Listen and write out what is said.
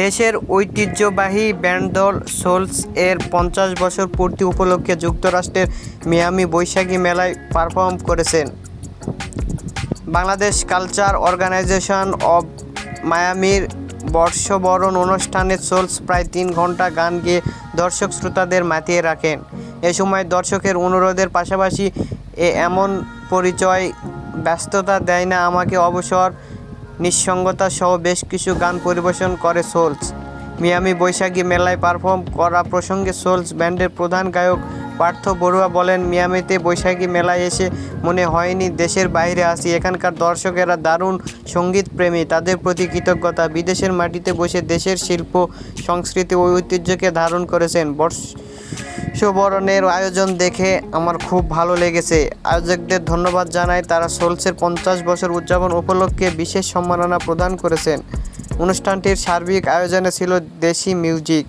দেশের ঐতিহ্যবাহী ব্যান্ড দল সোলস এর 50 বছর পূর্তি উপলক্ষে যুক্তরাষ্ট্রের মিয়ামি বৈশাখী মেলায় পারফর্ম করেছেন। বাংলাদেশ কালচার অর্গানাইজেশন অব মায়ামির বর্ষবরণ অনুষ্ঠানে সোলস প্রায় 3 ঘন্টা গান গেয়ে দর্শক শ্রোতাদের মাতিয়ে রাখেন। এ সময় দর্শকের অনুরোধের পাশাপাশি এমন পরিচয় ব্যস্ততা দেয় না আমাকে অবসর নিঃসঙ্গতা সহ বেশ কিছু গান পরিবেশন করে সোলস। মিয়ামি বৈশাখী মেলায় পারফর্ম করা প্রসঙ্গে সোলস ব্যান্ডের প্রধান গায়ক পার্থ বড়ুয়া বলেন, মিয়ামিতে বৈশাখী মেলায় এসে মনে হয়নি দেশের বাইরে আসি। এখানকার দর্শকেরা দারুণ সঙ্গীতপ্রেমী, তাদের প্রতি কৃতজ্ঞতা। বিদেশের মাটিতে বসে দেশের শিল্প সংস্কৃতি ও ঐতিহ্যকে ধারণ করেছেন। বর্ষবরণের আয়োজন দেখে আমার খুব ভালো লেগেছে। আয়োজকদের ধন্যবাদ জানাই, তারা সোলসের 50 বছর উদযাপন উপলক্ষে বিশেষ সম্মাননা প্রদান করেছেন। অনুষ্ঠানটির সার্বিক আয়োজনে ছিল দেশি মিউজিক।